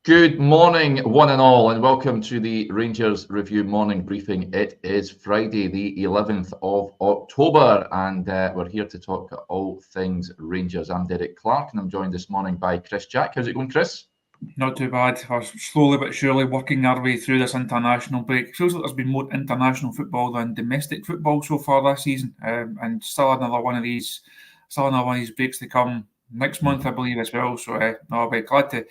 Good morning, one and all, and welcome to the Rangers Review morning briefing. It is Friday, the 11th of October, and we're here to talk all things Rangers. I'm Derek Clark, and I'm joined this morning by Chris Jack. How's it going, Chris? Not too bad. We're slowly but surely working our way through this international break. It feels like there's been more international football than domestic football so far this season, and still another one of these breaks to come next month, I believe, as well. So no, I'll be glad to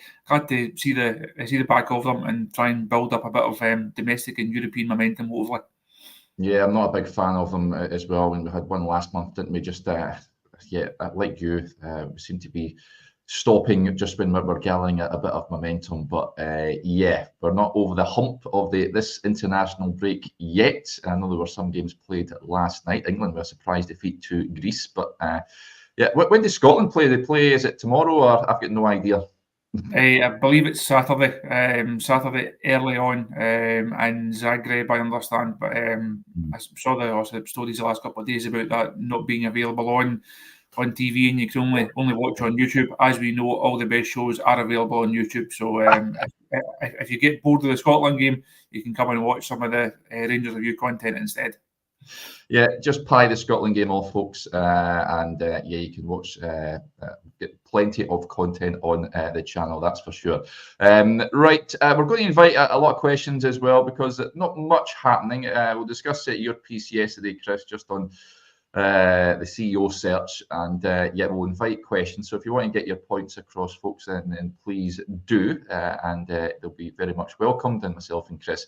see the back of them and try and build up a bit of domestic and European momentum, hopefully. Yeah, I'm not a big fan of them as well. When we had one last month, didn't we? Just like you, we seem to be stopping just when we're gathering a bit of momentum. But we're not over the hump of this international break yet. I know there were some games played last night. England were a surprise defeat to Greece, but when does Scotland play? They play, is it tomorrow, or I've got no idea. I believe it's Saturday. Saturday early on in Zagreb, I understand. But I saw the stories the last couple of days about that not being available on TV, and you can only watch on YouTube. As we know, all the best shows are available on YouTube. So if you get bored of the Scotland game, you can come and watch some of the Rangers Review content instead. Yeah, just pie the Scotland game off, folks, and you can watch get plenty of content on the channel, that's for sure. Right, we're going to invite a lot of questions as well because not much happening. We'll discuss your piece yesterday, Chris, just on the CEO search, and we'll invite questions. So if you want to get your points across, folks, then please do, and they'll be very much welcomed. And myself and Chris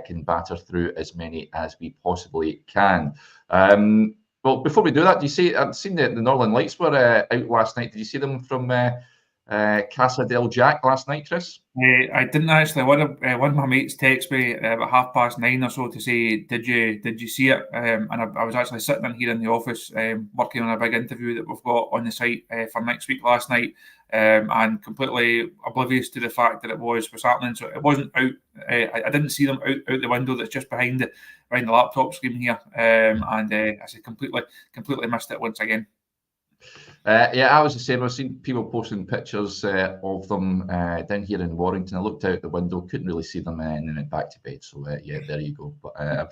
can batter through as many as we possibly can. Well, before we do that, do you see? I've seen the Northern Lights were out last night. Did you see them from Casa del Jack last night, Chris? I didn't actually. One of my mates texted me about 9:30 or so to say, "Did you see it?" And I was actually sitting in here in the office working on a big interview that we've got on the site for next week last night, and completely oblivious to the fact that it was happening. So it wasn't out. I didn't see them out the window that's just behind the laptop screen here, and I said completely missed it once again. I was the same. I've seen people posting pictures of them down here in Warrington. I looked out the window, couldn't really see them, and then went back to bed. So there you go. But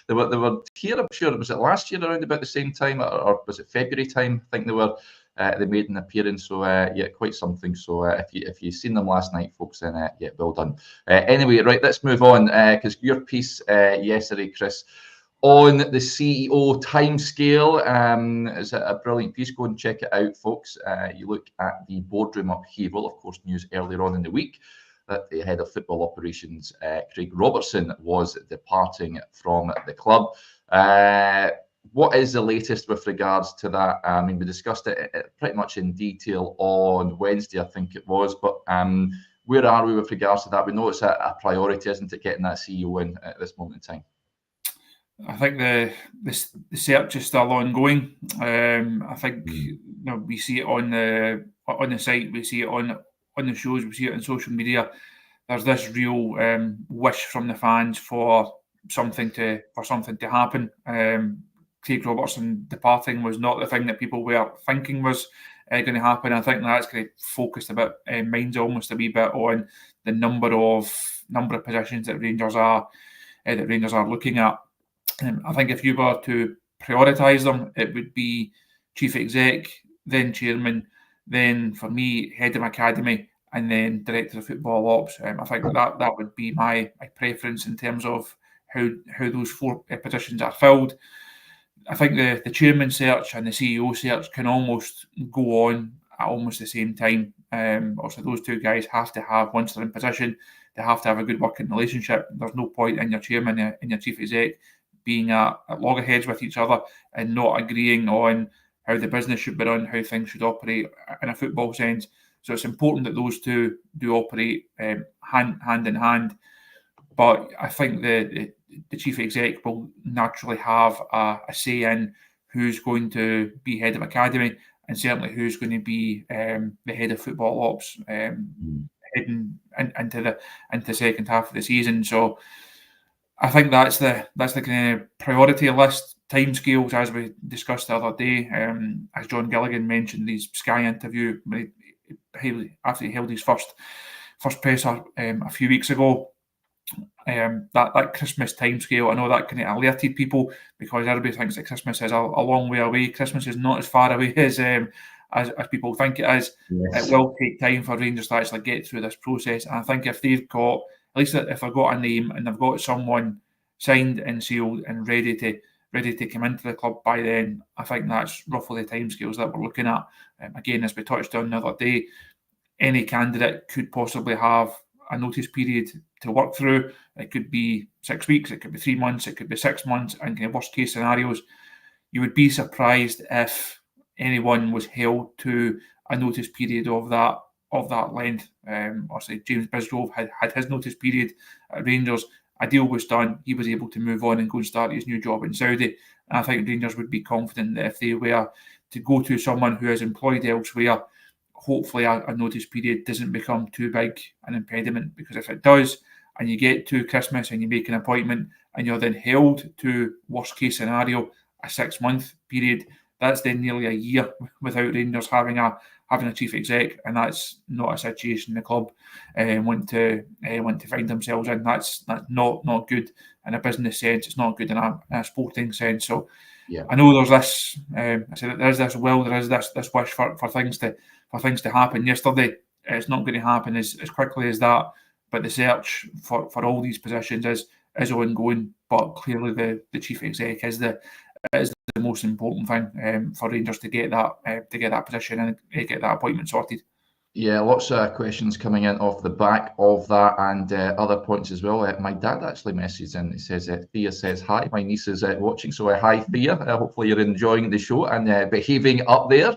they were here. I'm sure, was it last year around about the same time, or was it February time? I think they made an appearance. So quite something. So if you've seen them last night, folks, then well done. Anyway, right, let's move on because your piece yesterday, Chris, on the CEO timescale is a brilliant piece. Go and check it out, folks. You look at the boardroom upheaval, of course, news earlier on in the week that the head of football operations, Craig Robertson, was departing from the club. What is the latest with regards to that? I mean, we discussed it pretty much in detail on Wednesday, I think it was, but where are we with regards to that? We know it's a priority, isn't it, getting that CEO in at this moment in time? I think the search is still ongoing. I think we see it on the site, we see it on the shows, we see it on social media. There's this real wish from the fans for something to happen. Craig Robertson departing was not the thing that people were thinking was going to happen. I think that's going to focus a bit, minds almost a wee bit on the number of positions that Rangers are looking at. I think if you were to prioritise them, it would be chief exec, then chairman, then for me head of academy, and then director of football ops. I think that would be my preference in terms of how those four positions are filled. I think the chairman search and the CEO search can almost go on at almost the same time. Also, those two guys have to have, once they're in position, they have to have a good working relationship. There's no point in your chairman and your chief exec being at loggerheads with each other and not agreeing on how the business should be run, how things should operate in a football sense. So it's important that those two do operate hand in hand. But I think the chief exec will naturally have a say in who's going to be head of academy and certainly who's going to be the head of football ops heading into the second half of the season. So I think that's the kind of priority list, timescales, as we discussed the other day. As John Gilligan mentioned, his Sky interview after he held his first first presser a few weeks ago. That Christmas timescale, I know that kind of alerted people, because everybody thinks that Christmas is a long way away. Christmas is not as far away as people think it is. Yes. It will take time for Rangers to actually get through this process. And I think if they've got, at least if they've got a name and they've got someone signed and sealed and ready to come into the club by then, I think that's roughly the timescales that we're looking at. Again, as we touched on the other day, any candidate could possibly have a notice period to work through. It could be 6 weeks, it could be 3 months, it could be 6 months, and kind of worst case scenarios. You would be surprised if anyone was held to a notice period of that length. Obviously, James Bisgrove had his notice period at Rangers. A deal was done. He was able to move on and go and start his new job in Saudi. And I think Rangers would be confident that if they were to go to someone who is employed elsewhere, hopefully a notice period doesn't become too big an impediment, because if it does, and you get to Christmas and you make an appointment and you're then held to, worst case scenario, a 6-month period, that's then nearly a year without Rangers having a chief exec, and that's not a situation the club want to find themselves in. That's not good in a business sense. It's not good in a sporting sense. So yeah, I know there's this. I said there is this will, there is this wish for things to happen. Yesterday, it's not going to happen as quickly as that. But the search for all these positions is ongoing. But clearly, the chief exec is the most important thing for Rangers to get that position and get that appointment sorted. Yeah, lots of questions coming in off the back of that, and other points as well. My dad actually messaged in. He says, Thea says, hi, my niece is watching. So hi, Thea. Hopefully you're enjoying the show and behaving up there.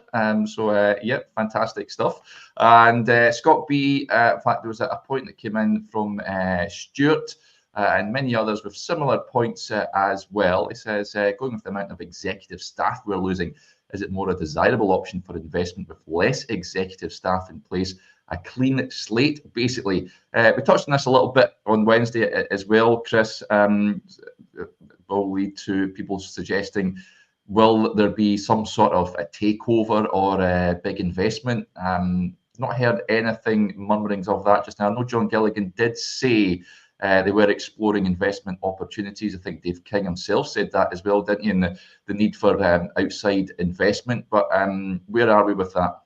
Yeah, fantastic stuff. And Scott B, in fact, there was a point that came in from Stuart and many others with similar points as well. He says, going with the amount of executive staff we're losing, is it more a desirable option for investment with less executive staff in place, a clean slate, basically? We touched on this a little bit on Wednesday as well, Chris. Will lead to people suggesting, will there be some sort of a takeover or a big investment? Not heard anything, murmurings of that just now. I know John Gilligan did say they were exploring investment opportunities. I think Dave King himself said that as well, didn't he? And the need for outside investment. But where are we with that?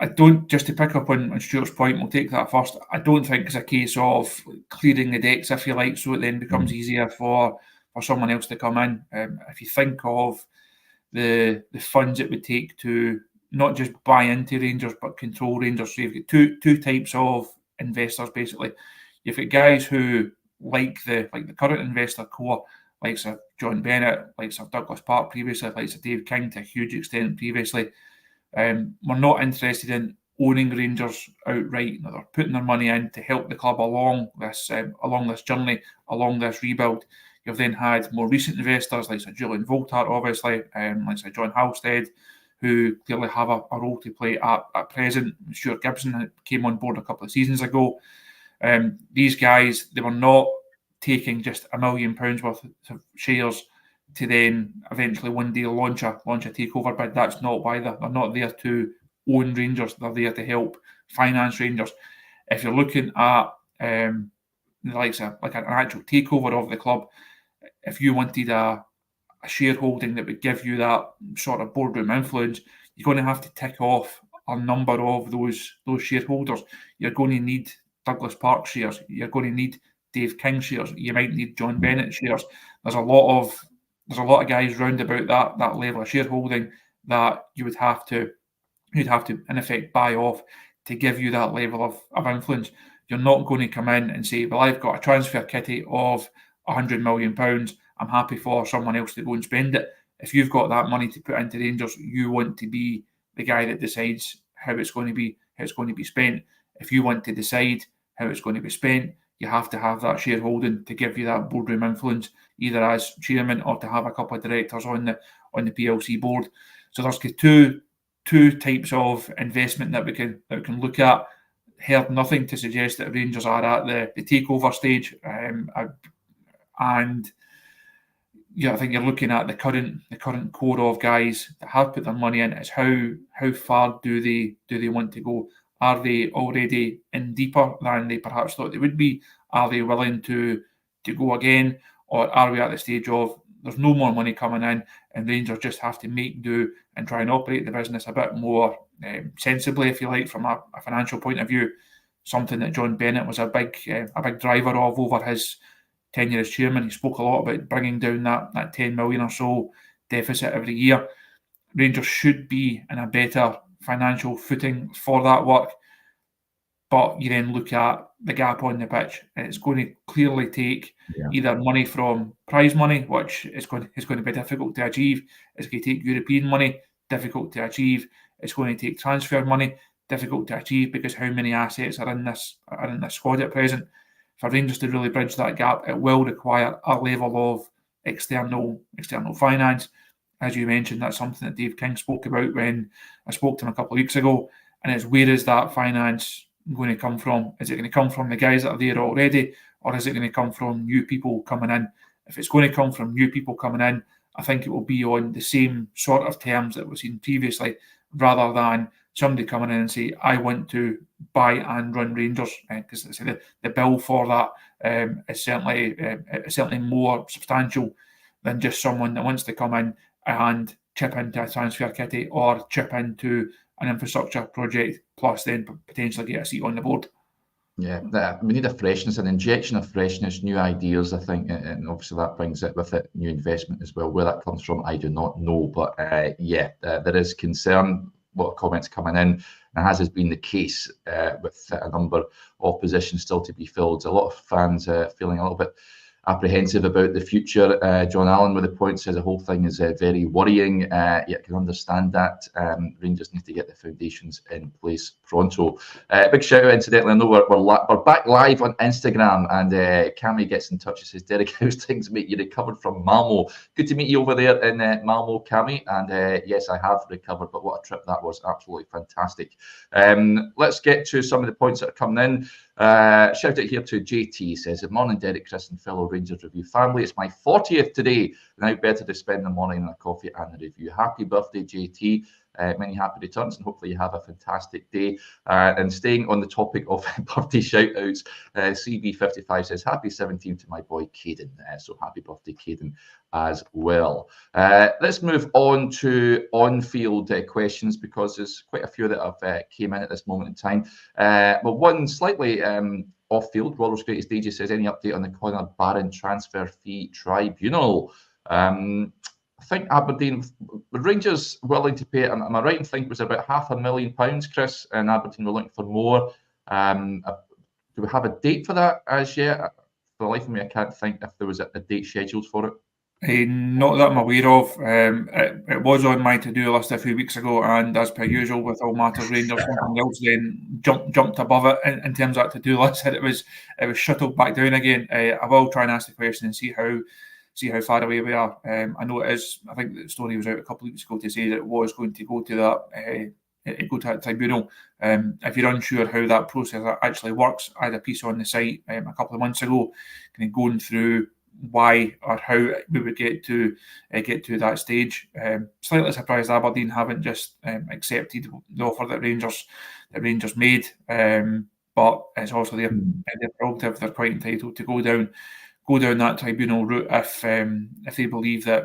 I don't, just to pick up on Stuart's point, we'll take that first. I don't think it's a case of clearing the decks, if you like, so it then becomes easier for someone else to come in. If you think of the funds it would take to not just buy into Rangers, but control Rangers. So you've got two types of investors, basically. You've got guys who like the current investor core, like Sir John Bennett, like Sir Douglas Park previously, like Sir Dave King to a huge extent previously. We're not interested in owning Rangers outright. They're putting their money in to help the club along this journey, along this rebuild. You've then had more recent investors like Sir Julian Voltart, obviously, like Sir John Halstead, who clearly have a role to play at present. Stuart Gibson came on board a couple of seasons ago. These guys, they were not taking just £1 million worth of shares to then eventually one day launch a takeover bid. That's not why they're not there to own Rangers. They're there to help finance Rangers. If you're looking at the likes of like an actual takeover of the club, if you wanted a shareholding that would give you that sort of boardroom influence, you're going to have to tick off a number of those shareholders. You're going to need Douglas Park shares. You're going to need Dave King shares. You might need John Bennett shares. There's a lot of guys round about that level of shareholding that you'd have to in effect buy off to give you that level of influence. You're not going to come in and say, well, I've got a transfer kitty of £100 million. I'm happy for someone else to go and spend it. If you've got that money to put into Rangers, you want to be the guy that decides how it's going to be spent. If you want to decide how it's going to be spent, you have to have that shareholding to give you that boardroom influence, either as chairman or to have a couple of directors on the PLC board. So there's two types of investment that we can look at. Heard nothing to suggest that Rangers are at the takeover stage, and I think you're looking at the current core of guys that have put their money in. It's how far do they want to go? Are they already in deeper than they perhaps thought they would be? Are they willing to go again? Or are we at the stage of there's no more money coming in and Rangers just have to make do and try and operate the business a bit more sensibly, if you like, from a financial point of view? Something that John Bennett was a big driver of over his tenure as chairman. He spoke a lot about bringing down that 10 million or so deficit every year. Rangers should be in a better financial footing for that work. But you then look at the gap on the pitch, and it's going to clearly take either money from prize money, which is going to be difficult to achieve. It's going to take European money, difficult to achieve. It's going to take transfer money, difficult to achieve, because how many assets are in this squad at present? For Rangers to really bridge that gap, it will require a level of external finance. As you mentioned, that's something that Dave King spoke about when I spoke to him a couple of weeks ago. And it's, where is that finance going to come from? Is it going to come from the guys that are there already, or is it going to come from new people coming in? If it's going to come from new people coming in, I think it will be on the same sort of terms that we've seen previously, rather than somebody coming in and say, I want to buy and run Rangers, because the bill for that is certainly more substantial than just someone that wants to come in and chip into a transfer kitty or chip into an infrastructure project, plus then potentially get a seat on the board. Yeah, we need a freshness, an injection of freshness, new ideas, I think, and obviously that brings it with it new investment as well. Where that comes from, I do not know, but there is concern. A lot of comments coming in, and as has been the case with a number of positions still to be filled. A lot of fans feeling a little bit apprehensive about the future. John Allen with the point says the whole thing is very worrying. Yet I can understand that. Rangers need to get the foundations in place pronto. Big shout out, incidentally. I know we're back live on Instagram, and Cammy gets in touch and says, Derek, how's things, mate? You recovered from Malmo. Good to meet you over there in Malmo, Cammy. And yes, I have recovered, but what a trip that was. Absolutely fantastic. Let's get to some of the points that are coming in. Shout out here to JT, says, good morning, Derek, Chris, and fellow Rangers Review family. It's my 40th today. Now better to spend the morning on a coffee and a review. Happy birthday, JT. Many happy returns, and hopefully you have a fantastic day. And staying on the topic of birthday shout-outs, CB55 says, happy 17th to my boy Caden. So happy birthday, Caden, as well. Let's move on to on-field questions, because there's quite a few that have came in at this moment in time. But one slightly off-field, Rollers Greatest DJ says, any update on the Conor Barron transfer fee tribunal? I think Aberdeen, the Rangers willing to pay, am I right in thinking it was about £500,000, Chris, and Aberdeen were looking for more? Do we have a date for that as yet? For the life of me, I can't think if there was a date scheduled for it. Not that I'm aware of. It was on my to-do list a few weeks ago, and as per usual with all matters Rangers, something else then jumped above it in terms of that to-do list, and it was shuttled back down again. I will try and ask the question and see how far away we are. I know it is. I think the story was out a couple of weeks ago to say that it was going to go to that tribunal. If you're unsure how that process actually works, I had a piece on the site a couple of months ago, kind of going through why or how we would get to that stage. Slightly surprised Aberdeen haven't just accepted the offer that Rangers made, but it's also their prerogative. They're quite entitled to go down that tribunal route if they believe that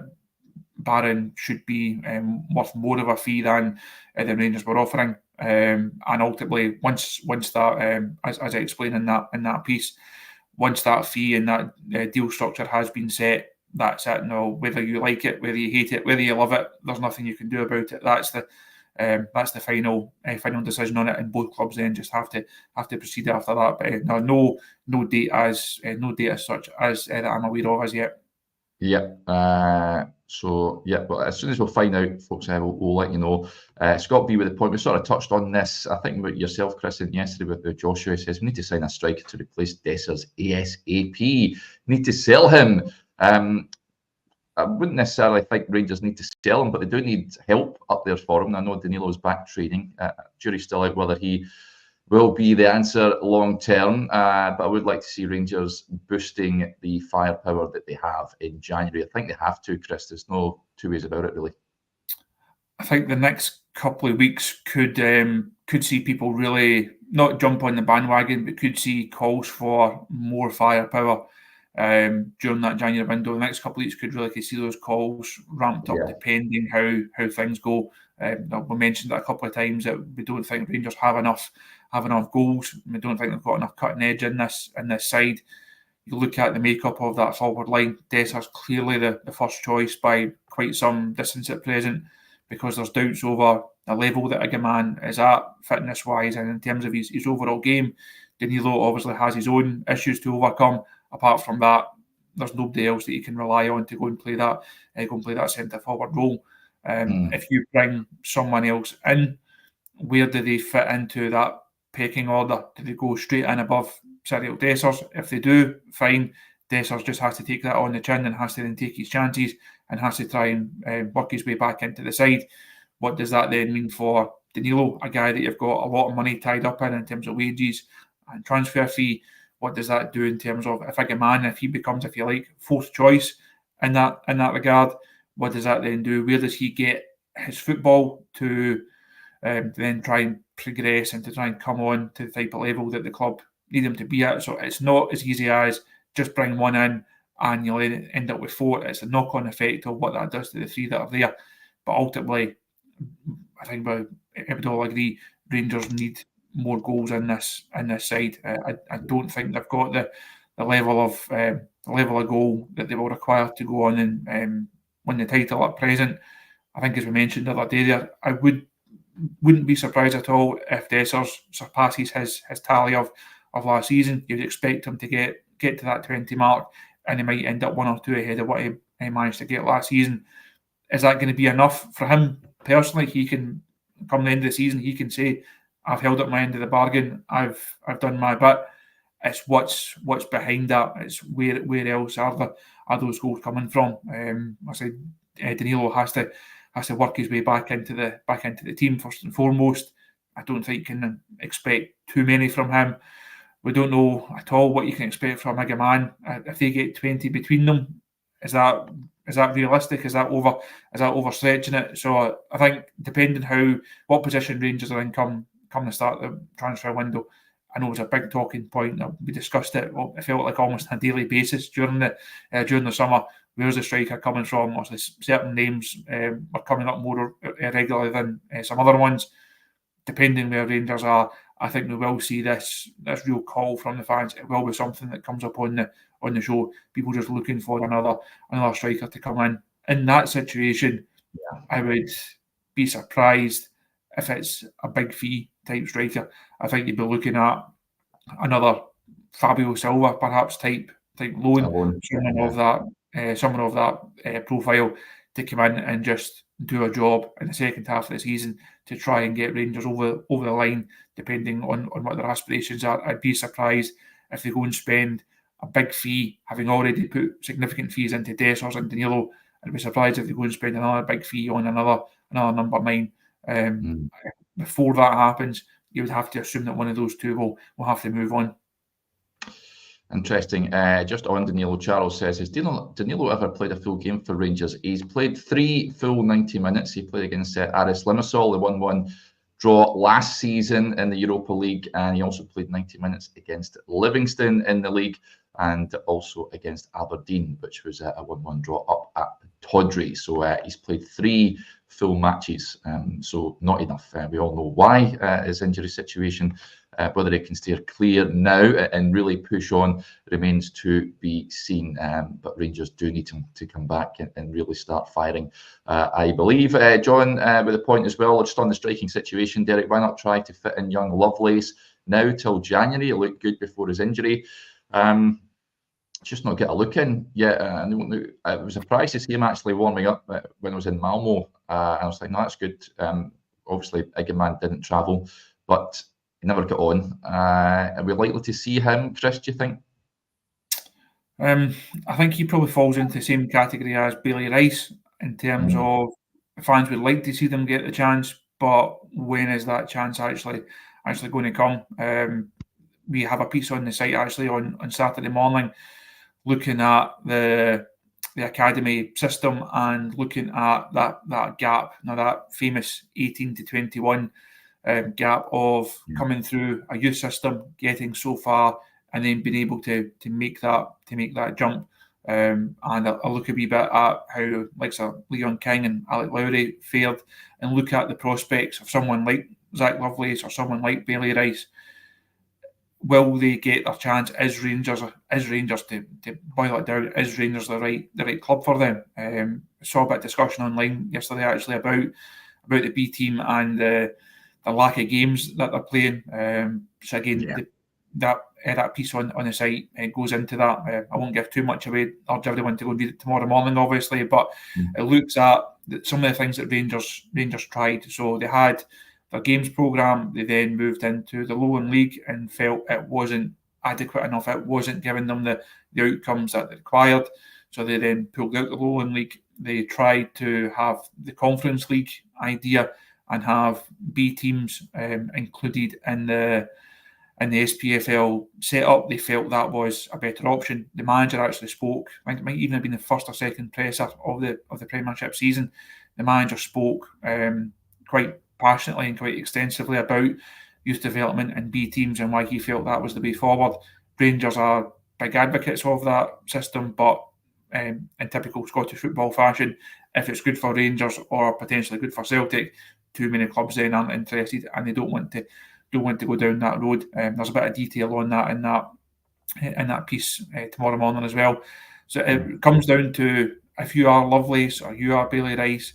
Barron should be worth more of a fee than the Rangers were offering. And ultimately, once that, as I explained in that piece, once that fee and that deal structure has been set, that's it. No, whether you like it, whether you hate it, whether you love it, there's nothing you can do about it. That's the final decision on it, and both clubs then just have to proceed after that. But no date as such as that I'm aware of as yet. Yeah. But as soon as we'll find out, folks, we'll let you know. Scott B with the point, we sort of touched on this, I think, about yourself, Chris, and yesterday with Joshua. Says we need to sign a striker to replace Dessers ASAP. Need to sell him. I wouldn't necessarily think Rangers need to sell him, but they do need help up there for him. I know Danilo's back training. Jury's still out whether he will be the answer long term, but I would like to see Rangers boosting the firepower that they have in January. I think they have to, Chris. There's no two ways about it, really. I think the next couple of weeks could see people really not jump on the bandwagon, but could see calls for more firepower during that January window. The next couple of weeks could really see those calls ramped up, depending how things go. We mentioned that a couple of times that we don't think Rangers have enough goals. We don't think they've got enough cutting edge in this side. You look at the makeup of that forward line. Dessers clearly the first choice by quite some distance at present, because there's doubts over the level that Igaman is at fitness-wise and in terms of his overall game. Danilo obviously has his own issues to overcome. Apart from that, there's nobody else that you can rely on to go and play that centre-forward role. If you bring someone else in, where do they fit into that pecking order? Do they go straight in above Cyril Dessers? If they do, fine. Dessers just has to take that on the chin and has to then take his chances and has to try and work his way back into the side. What does that then mean for Danilo, a guy that you've got a lot of money tied up in terms of wages and transfer fee? What does that do in terms of if he becomes, if you like, fourth choice in that regard? What does that then do? Where does he get his football to then try and progress and to try and come on to the type of level that the club need him to be at? So it's not as easy as just bring one in and you'll end up with four. It's a knock-on effect of what that does to the three that are there. But ultimately, I think everybody will agree, Rangers need more goals in this side. I don't think they've got the level of goal that they will require to go on and win the title at present. I think, as we mentioned the other day there, I wouldn't be surprised at all if Dessers surpasses his tally of last season. You'd expect him to get to that 20 mark, and he might end up 1 or 2 ahead of what he managed to get last season. Is that going to be enough for him personally? He can come the end of the season, he can say, I've held up my end of the bargain. I've done my bit. It's what's behind that. It's where else are those goals coming from? I said Danilo has to work his way back into the team first and foremost. I don't think you can expect too many from him. We don't know at all what you can expect from Igaman. If they get 20 between them, is that realistic? Is that overstretching it? So I think depending what position Rangers are in come the start of the transfer window, I know it was a big talking point. We discussed it. It felt like almost on a daily basis during the summer. Where's the striker coming from? Or certain names were coming up more regularly than some other ones. Depending where Rangers are, I think we will see this real call from the fans. It will be something that comes up on the show. People just looking for another striker to come in. In that situation, I would be surprised if it's a big fee type striker. I think you'd be looking at another Fabio Silva perhaps type loan, someone of that profile to come in and just do a job in the second half of the season to try and get Rangers over the line, depending on what their aspirations are. I'd be surprised if they go and spend a big fee, having already put significant fees into Dessers and Danilo. I'd be surprised if they go and spend another big fee on another number 9. Before that happens, you would have to assume that one of those two will have to move on. Interesting. Just on Danilo, Charles says, has Danilo ever played a full game for Rangers? He's played 3 full 90 minutes. He played against Aris Limassol, the 1-1 draw last season in the Europa League, and he also played 90 minutes against Livingston in the league and also against Aberdeen, which was a 1-1 draw up at Tawdry. So he's played 3 full matches, so not enough. We all know why his injury situation. Whether he can steer clear now and really push on remains to be seen. But Rangers do need him to come back and really start firing. I believe, John, with a point as well, just on the striking situation, Derek, why not try to fit in young Lovelace now till January? It looked good before his injury. Just not get a look in yet. I was surprised to see him actually warming up when I was in Malmo. I was like, no, that's good. Obviously, Igaman didn't travel, but he never got on. Are we likely to see him, Chris, do you think? I think he probably falls into the same category as Bailey Rice in terms of fans would like to see them get the chance, but when is that chance actually going to come? We have a piece on the site actually on Saturday morning looking at the academy system and looking at that gap, now that famous 18 to 21 gap of coming through a youth system, getting so far, and then being able to make that jump. And I'll look a wee bit at how like Leon King and Alec Lowry fared, and look at the prospects of someone like Zach Lovelace or someone like Bailey Rice. Will they get their chance? Is Rangers to boil it down? Is Rangers the right club for them? I saw a bit of discussion online yesterday actually about the B team and the lack of games that they're playing. So again, that piece on the site goes into that. I won't give too much away. I'll urge everyone to go and read it tomorrow morning, obviously. But it looks at some of the things that Rangers tried. So they had their games programme. They then moved into the Lowland League and felt it wasn't adequate enough. It wasn't giving them the outcomes that they required. So they then pulled out the Lowland League. They tried to have the Conference League idea and have B teams included in the SPFL setup. They felt that was a better option. The manager actually spoke. I think it might even have been the first or second presser of the Premiership season. The manager spoke quite passionately and quite extensively about youth development and B teams and why he felt that was the way forward. Rangers are big advocates of that system, but in typical Scottish football fashion, if it's good for Rangers or potentially good for Celtic, too many clubs then aren't interested and they don't want to go down that road. There's a bit of detail on that in that piece tomorrow morning as well. So it comes down to, if you are Lovelace or you are Bailey Rice,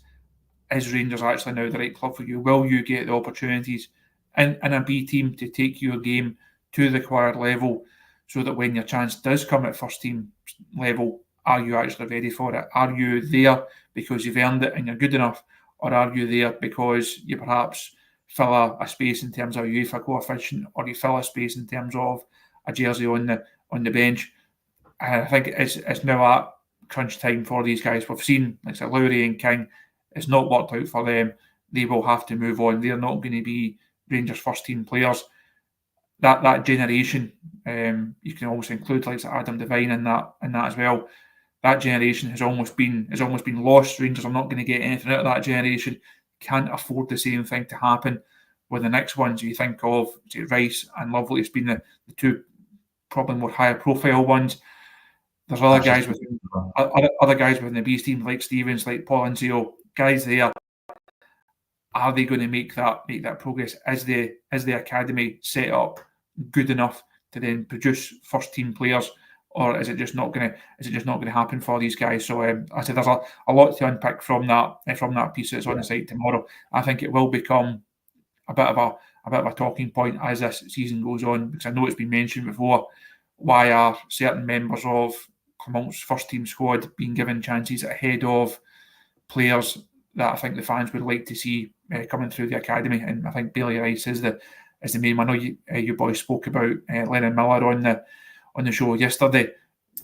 is Rangers actually now the right club for you? Will you get the opportunities in a B team to take your game to the required level, so that when your chance does come at first team level, are you actually ready for it? Are you there because you've earned it and you're good enough, or are you there because you perhaps fill a space in terms of UEFA coefficient, or you fill a space in terms of a jersey on the bench? And I think it's now at crunch time for these guys. We've seen, like I said, Lowry and King, it's not worked out for them. They will have to move on. They're not going to be Rangers first team players. That generation, you can also include like Adam Devine in that as well. That generation has almost been lost. Rangers are not going to get anything out of that generation. Can't afford the same thing to happen with the next ones. You think of Rice and Lovelace being the two probably more higher profile ones. There's other guys within the B team like Stevens, like Paul Anzio, guys there. Are they going to make that progress? Is the academy set up good enough to then produce first team players, or is it just not going to happen for these guys? So I said there's a lot to unpick from that piece that's on the site tomorrow. I think it will become a bit of a talking point as this season goes on, because I know it's been mentioned before. Why are certain members of Clement's first team squad being given chances ahead of players that I think the fans would like to see coming through the academy? And I think Bailey Rice is the main one. I know you boys spoke about Lennon Miller on the show yesterday.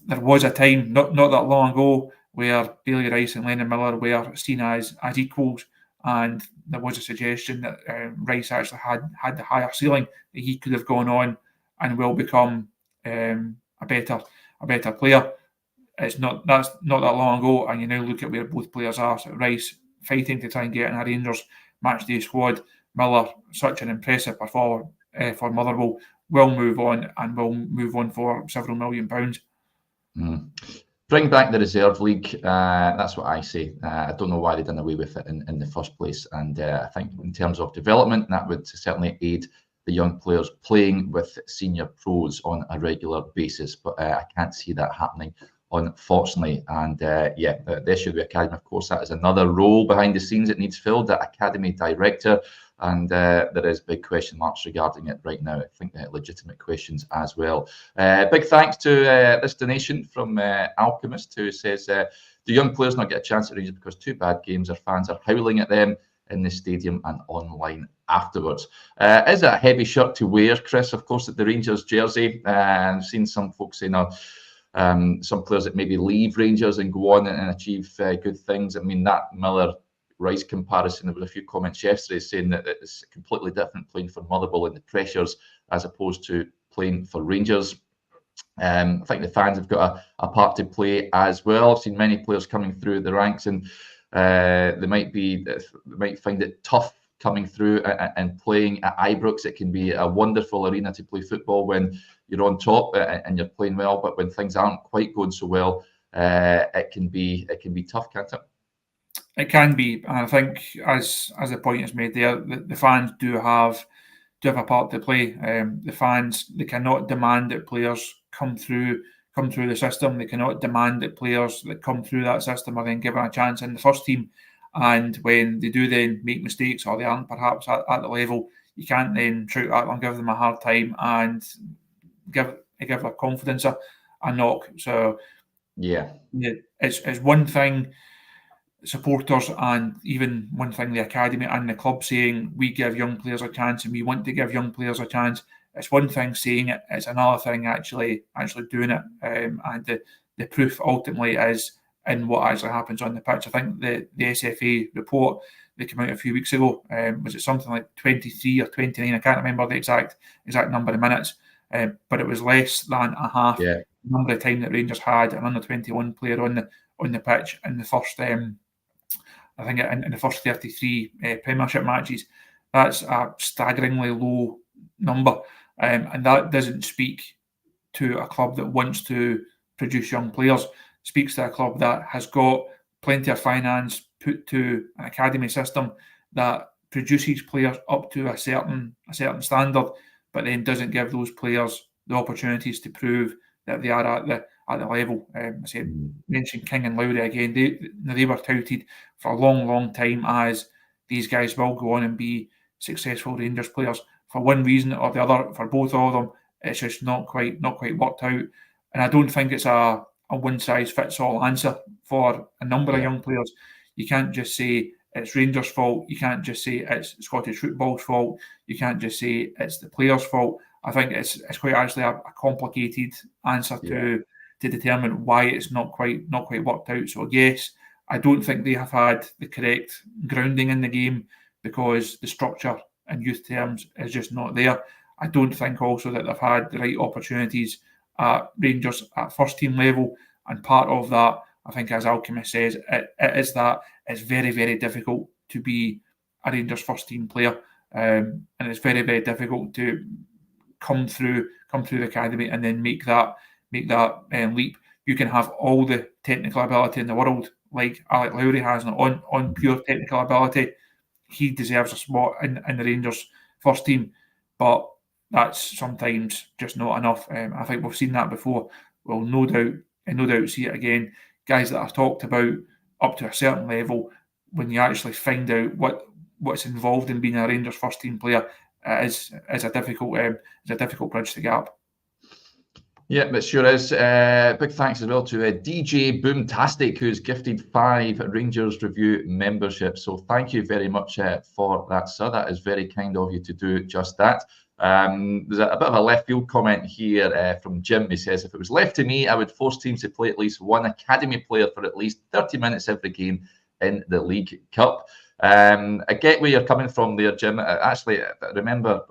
There was a time not that long ago where Bailey Rice and Lennon Miller were seen as equals, and there was a suggestion that Rice actually had the higher ceiling, that he could have gone on and will become a better player. That's not that long ago, and you now look at where both players are. So Rice fighting to try and get in a Rangers matchday squad. Miller, such an impressive performer for Motherwell, will move on for several £1 million. Bring back the reserve league. That's what I say. I don't know why they done away with it in the first place. And I think in terms of development, that would certainly aid the young players playing with senior pros on a regular basis. But I can't see that happening, unfortunately. And the issue of the academy, of course, that is another role behind the scenes that needs filled, that academy director. And there is big question marks regarding it right now. I think legitimate questions as well. Big thanks to this donation from Alchemist, who says, do young players not get a chance at Rangers because two bad games, their fans are howling at them in the stadium and online afterwards? Is a heavy shirt to wear, Chris, of course, at the Rangers jersey. I've seen some folks saying, some players that maybe leave Rangers and go on and achieve good things. I mean, that Miller Rice comparison, there was a few comments yesterday saying that it's completely different playing for Motherwell and the pressures as opposed to playing for Rangers. I think the fans have got a part to play as well. I've seen many players coming through the ranks, and they might find it tough coming through and playing at Ibrox. It can be a wonderful arena to play football when you're on top and you're playing well, but when things aren't quite going so well, it can be tough, can't it? It can be, and I think as the point is made there, the fans do have a part to play. The fans, they cannot demand that players come through the system. They cannot demand that players that come through that system are then given a chance in the first team. And when they do then make mistakes or they aren't perhaps at the level, you can't then shout at them, give them a hard time, and give their confidence a knock. So yeah, it's one thing supporters and even one thing the academy and the club saying we give young players a chance and we want to give young players a chance. It's one thing saying it, it's another thing actually doing it, and the proof ultimately is in what actually happens on the pitch. I think the SFA report that came out a few weeks ago, was it something like 23 or 29? I can't remember the exact number of minutes, but it was less than a half the number of time that Rangers had an under 21 player on the pitch in the first. I think in the first 33 Premiership matches. That's a staggeringly low number, and that doesn't speak to a club that wants to produce young players. It speaks to a club that has got plenty of finance put to an academy system that produces players up to a certain standard, but then doesn't give those players the opportunities to prove that they are at the level. I said, mentioned King and Lowry again. They were touted for a long time as these guys will go on and be successful Rangers players. For one reason or the other, for both of them, it's just not quite worked out. And I don't think it's a one size fits all answer for a number of young players. You can't just say it's Rangers' fault. You can't just say it's Scottish football's fault. You can't just say it's the players' fault. I think it's quite actually a complicated answer to determine why it's not quite worked out. So yes, I don't think they have had the correct grounding in the game because the structure in youth terms is just not there. I don't think also that they've had the right opportunities at Rangers at first team level, and part of that, I think, as Alchemist says, it is that it's very, very difficult to be a Rangers first team player, and it's very, very difficult to come through the academy and then make that leap. You can have all the technical ability in the world, like Alec Lowry has, on pure technical ability. He deserves a spot in the Rangers first team, but that's sometimes just not enough. I think we've seen that before. We'll no doubt see it again. Guys that are talked about up to a certain level, when you actually find out what's involved in being a Rangers first team player, is a difficult bridge to gap. Yeah, it sure is. Big thanks as well to DJ Boomtastic, who's gifted 5 Rangers Review memberships. So thank you very much for that, sir. That is very kind of you to do just that. There's a bit of a left field comment here from Jim. He says, if it was left to me, I would force teams to play at least one academy player for at least 30 minutes every game in the League Cup. I get where you're coming from there, Jim. Actually, remember,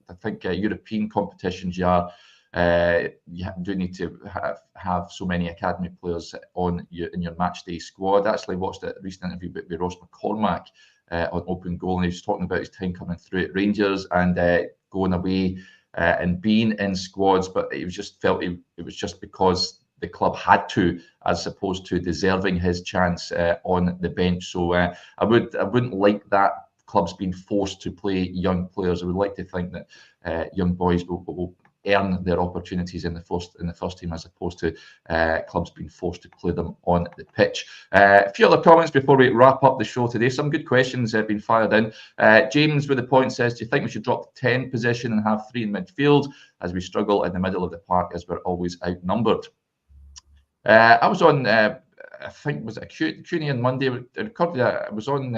I think European competitions, you do need to have so many academy players in your match day squad. I actually watched a recent interview with Ross McCormack on Open Goal, and he was talking about his time coming through at Rangers and going away and being in squads, but it was just felt it was just because the club had to, as opposed to deserving his chance on the bench. So I wouldn't like that clubs being forced to play young players. I would like to think that young boys will earn their opportunities in the first team, as opposed to clubs being forced to play them on the pitch. A few other comments before we wrap up the show today. Some good questions have been fired in. James with the point says, do you think we should drop the 10 position and have 3 in midfield, as we struggle in the middle of the park as we're always outnumbered? I was on, I think, was it a Q&A on Monday? I was on,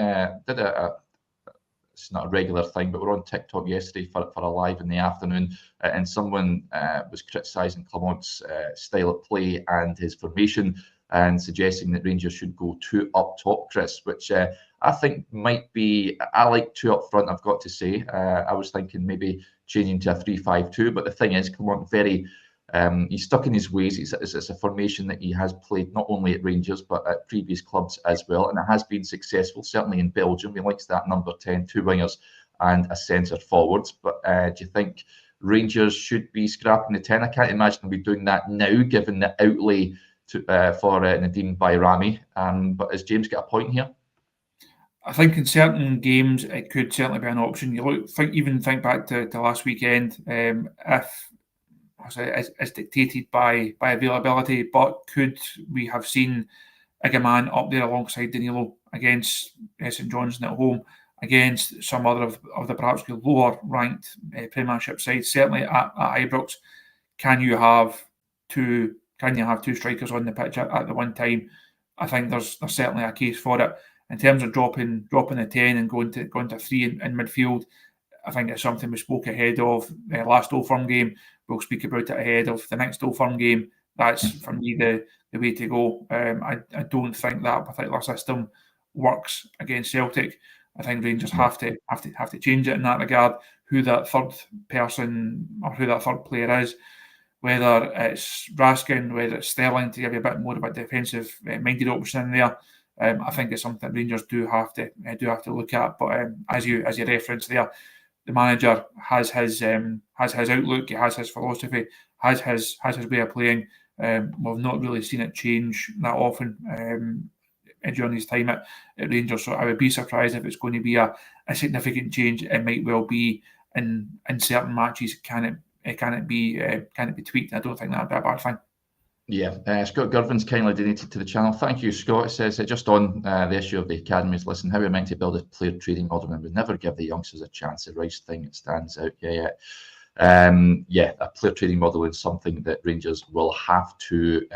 it's not a regular thing, but we're on TikTok yesterday for a live in the afternoon, and someone was criticising Clement's style of play and his formation, and suggesting that Rangers should go 2 up top, Chris, which I think might be. I like 2 up front, I've got to say. I was thinking maybe changing to a 3-5-2, but the thing is, Clement very He's stuck in his ways. It's a formation that he has played not only at Rangers but at previous clubs as well, and it has been successful. Certainly in Belgium, he likes that number 10, 2 wingers and a centre forwards. But do you think Rangers should be scrapping the 10? I can't imagine they'll be doing that now, given the outlay for Nadim Bayrami. But has James got a point here? I think in certain games it could certainly be an option. You think back to last weekend. If it's dictated by availability, but could we have seen Igaman up there alongside Danilo against St Johnstone at home, against some other of the perhaps lower ranked Premiership sides? Certainly at Ibrox, can you have two strikers on the pitch at the one time? I think there's certainly a case for it. In terms of dropping the 10 and going to 3 in midfield, I think it's something we spoke ahead of the last Old Firm game. We'll speak about it ahead of the next Old Firm game. That's for me the way to go. I don't think that particular system works against Celtic. I think Rangers have to change it in that regard. Who that third person or who that third player is, whether it's Raskin, whether it's Sterling, to give you a bit more of a defensive minded option in there. I think it's something Rangers do have to look at. But as you referenced there, the manager has his outlook, he has his philosophy, has his way of playing. We've not really seen it change that often during his time at Rangers. So I would be surprised if it's going to be a significant change. It might well be in certain matches. Can it be tweaked? I don't think that'd be a bad thing. Yeah, Scott Girvin's kindly donated to the channel. Thank you, Scott. It says, just on the issue of the academies, listen, how we're meant to build a player trading model and we never give the youngsters a chance. The right thing, it stands out. A player trading model is something that Rangers will have to,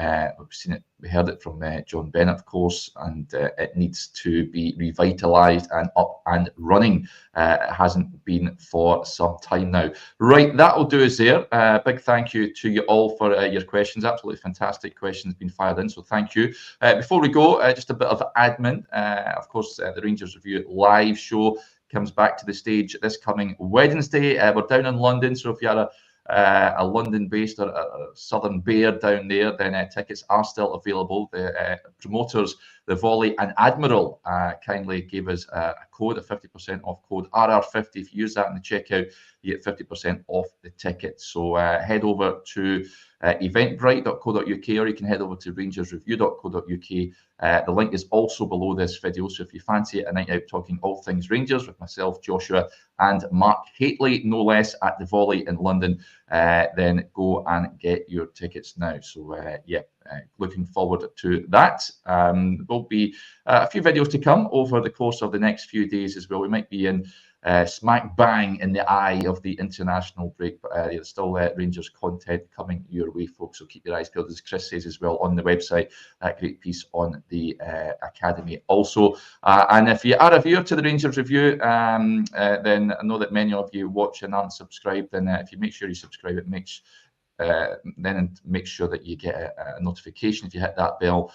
we heard it from John Bennett, of course, and it needs to be revitalised and up and running. It hasn't been for some time now. Right, that will do us there. Big thank you to you all for your questions. Absolutely fantastic questions been fired in, so thank you. Before we go, just a bit of admin. Of course, the Rangers Review live show comes back to the stage this coming Wednesday. We're down in London, so if you're a London-based or a Southern Bear down there, then tickets are still available. The promoters, the Volley and Admiral, kindly gave us a code, a 50% off code, RR50. If you use that in the checkout, you get 50% off the ticket. So head over to eventbrite.co.uk, or you can head over to rangersreview.co.uk. The link is also below this video, so if you fancy a night out talking all things Rangers with myself, Joshua and Mark Haitley, no less, at the Volley in London, then go and get your tickets now. So looking forward to that. There'll be a few videos to come over the course of the next few days as well. We might be in smack bang in the eye of the international break, but there's still Rangers content coming your way, folks, so keep your eyes peeled, as Chris says as well, on the website. A great piece on the academy also. And if you are a viewer to the Rangers Review, then I know that many of you watch and aren't subscribed, and if you make sure you subscribe, it makes then make sure that you get a notification. If you hit that bell,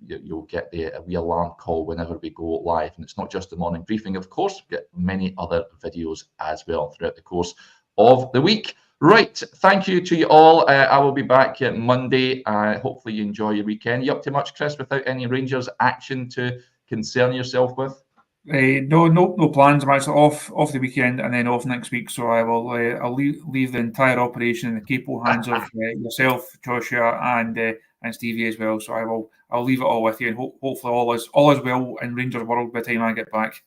you'll get a wee alarm call whenever we go live. And it's not just the morning briefing, of course, we get many other videos as well throughout the course of the week. Right, thank you to you all. I will be back Monday. Hopefully you enjoy your weekend. You up to much, Chris, without any Rangers action to concern yourself with? No plans. I'm actually off the weekend and then off next week. So I'll leave the entire operation in the capable hands of yourself, Joshua, and Stevie as well. So I'll leave it all with you, and hopefully all is well in Rangers world by the time I get back.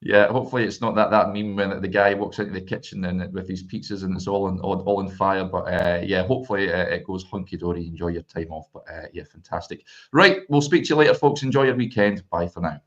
Yeah, hopefully it's not that meme when the guy walks into the kitchen and with his pizzas and it's all on fire. But hopefully it goes hunky dory. Enjoy your time off. But fantastic. Right, we'll speak to you later, folks. Enjoy your weekend. Bye for now.